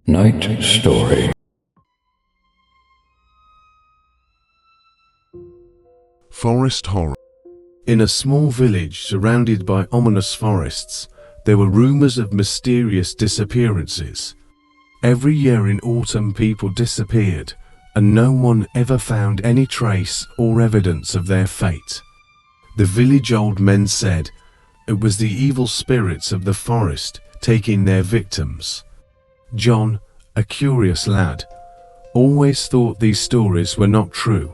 Night Story. Forest horror. In a small village surrounded by ominous forests, there were rumors of mysterious disappearances. Every year in autumn people disappeared, and no one ever found any trace or evidence of their fate. The village old men said it was the evil spirits of the forest taking their victims. John, a curious lad, always thought these stories were not true.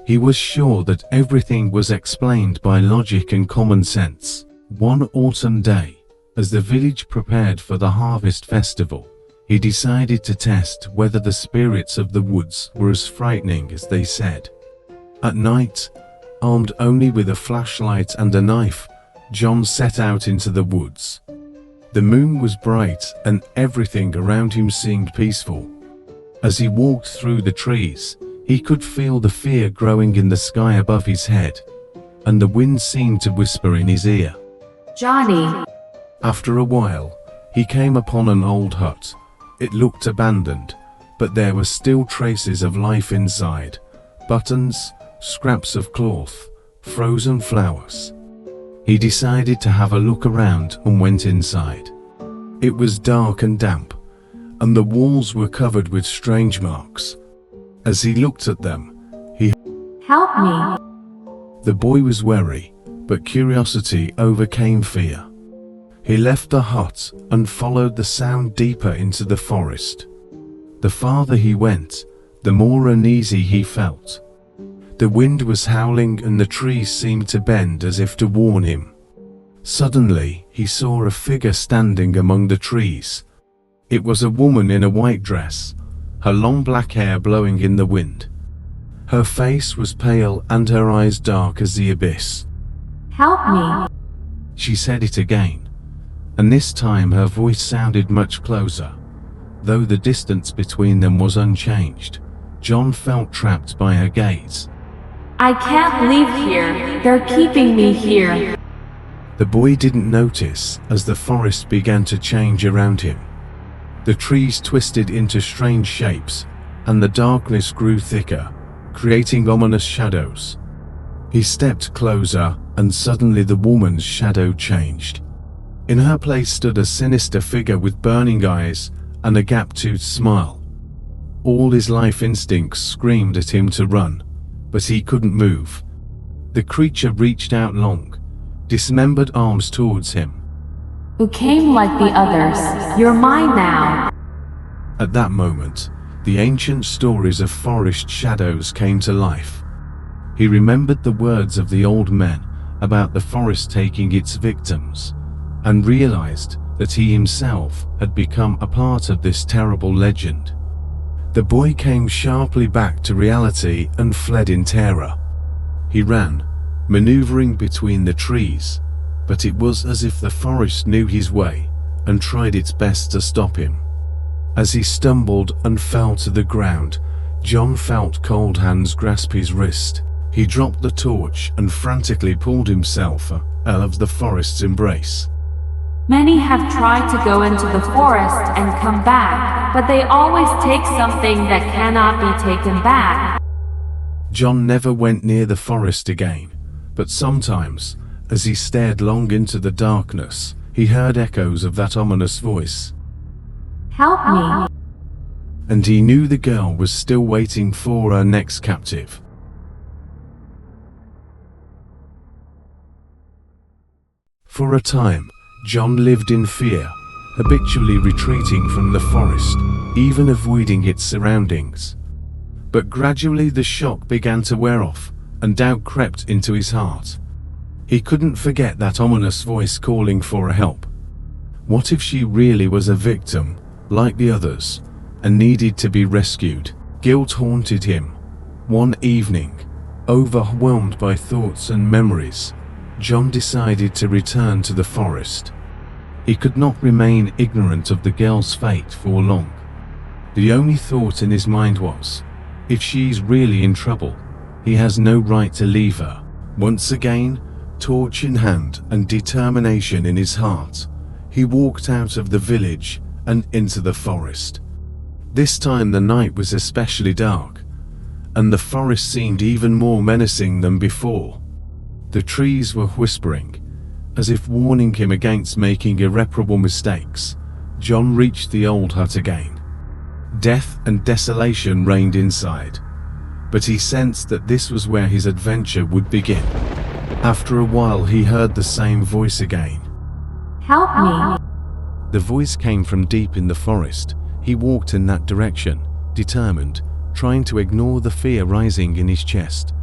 He was sure that everything was explained by logic and common sense. One autumn day, as the village prepared for the harvest festival, he decided to test whether the spirits of the woods were as frightening as they said. At night, armed only with a flashlight and a knife, John set out into the woods. The moon was bright and everything around him seemed peaceful. As he walked through the trees, he could feel the fear growing in the sky above his head, and the wind seemed to whisper in his ear. Johnny! After a while, he came upon an old hut. It looked abandoned, but there were still traces of life inside. Buttons, scraps of cloth, frozen flowers. He decided to have a look around and went inside. It was dark and damp, and the walls were covered with strange marks. As he looked at them, he Help me! The boy was wary, but curiosity overcame fear. He left the hut and followed the sound deeper into the forest. The farther he went, the more uneasy he felt. The wind was howling and the trees seemed to bend as if to warn him. Suddenly, he saw a figure standing among the trees. It was a woman in a white dress, her long black hair blowing in the wind. Her face was pale and her eyes dark as the abyss. Help me! She said it again, and this time her voice sounded much closer. Though the distance between them was unchanged, John felt trapped by her gaze. I can't leave here. They're keeping me here. The boy didn't notice as the forest began to change around him. The trees twisted into strange shapes, and the darkness grew thicker, creating ominous shadows. He stepped closer, and suddenly the woman's shadow changed. In her place stood a sinister figure with burning eyes and a gap-toothed smile. All his life instincts screamed at him to run, but he couldn't move. The creature reached out long, dismembered arms towards him. Who came like the others? You're mine now. At that moment, the ancient stories of forest shadows came to life. He remembered the words of the old men about the forest taking its victims, and realized that he himself had become a part of this terrible legend. The boy came sharply back to reality and fled in terror. He ran, maneuvering between the trees, but it was as if the forest knew his way and tried its best to stop him. As he stumbled and fell to the ground, John felt cold hands grasp his wrist. He dropped the torch and frantically pulled himself out of the forest's embrace. Many have tried to go into the forest and come back, but they always take something that cannot be taken back. John never went near the forest again, but sometimes, as he stared long into the darkness, he heard echoes of that ominous voice. Help me! And he knew the girl was still waiting for her next captive. For a time, John lived in fear, habitually retreating from the forest, even avoiding its surroundings. But gradually the shock began to wear off, and doubt crept into his heart. He couldn't forget that ominous voice calling for help. What if she really was a victim, like the others, and needed to be rescued? Guilt haunted him. One evening, overwhelmed by thoughts and memories, John decided to return to the forest. He could not remain ignorant of the girl's fate for long. The only thought in his mind was, if she's really in trouble, he has no right to leave her. Once again, torch in hand and determination in his heart, he walked out of the village and into the forest. This time the night was especially dark, and the forest seemed even more menacing than before. The trees were whispering, as if warning him against making irreparable mistakes. John reached the old hut again. Death and desolation reigned inside, but he sensed that this was where his adventure would begin. After a while he heard the same voice again. Help me. The voice came from deep in the forest. He walked in that direction, determined, trying to ignore the fear rising in his chest.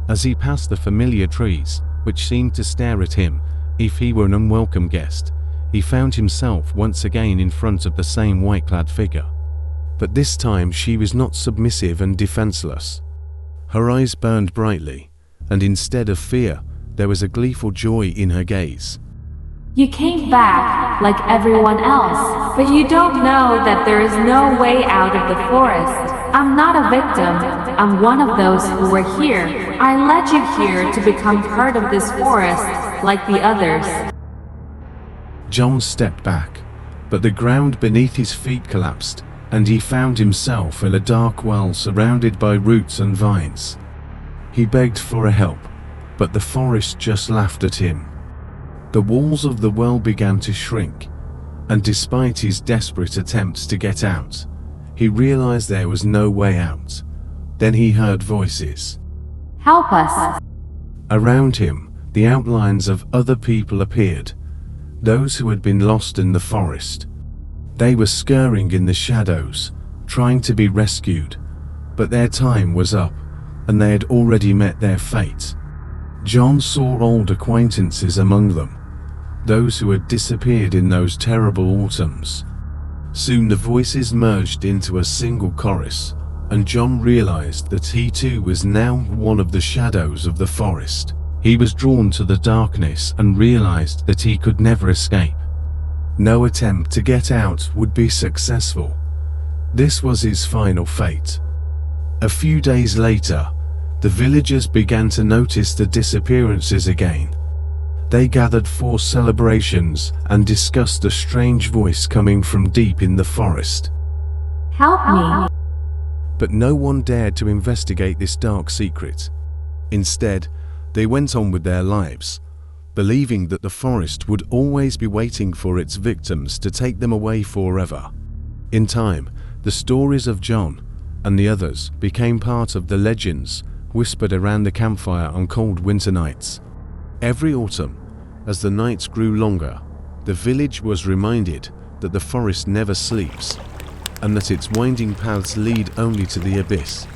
As he passed the familiar trees, which seemed to stare at him if he were an unwelcome guest, he found himself once again in front of the same white-clad figure. But this time she was not submissive and defenseless. Her eyes burned brightly, and instead of fear, there was a gleeful joy in her gaze. You came back, like everyone else, but you don't know that there is no way out of the forest. I'm not a victim, I'm one of those who were here. I led you here to become part of this forest, like the others. John stepped back, but the ground beneath his feet collapsed, and he found himself in a dark well surrounded by roots and vines. He begged for help, but the forest just laughed at him. The walls of the well began to shrink, and despite his desperate attempts to get out, he realized there was no way out. Then he heard voices. Help us. Around him, the outlines of other people appeared, those who had been lost in the forest. They were scurrying in the shadows, trying to be rescued, but their time was up, and they had already met their fate. John saw old acquaintances among them, those who had disappeared in those terrible autumns. Soon the voices merged into a single chorus, and John realized that he too was now one of the shadows of the forest. He was drawn to the darkness and realized that he could never escape. No attempt to get out would be successful. This was his final fate. A few days later, the villagers began to notice the disappearances again. They gathered for celebrations and discussed a strange voice coming from deep in the forest. Help me. But no one dared to investigate this dark secret. Instead, they went on with their lives, believing that the forest would always be waiting for its victims to take them away forever. In time, the stories of John and the others became part of the legends whispered around the campfire on cold winter nights. Every autumn, as the nights grew longer, the village was reminded that the forest never sleeps, and that its winding paths lead only to the abyss.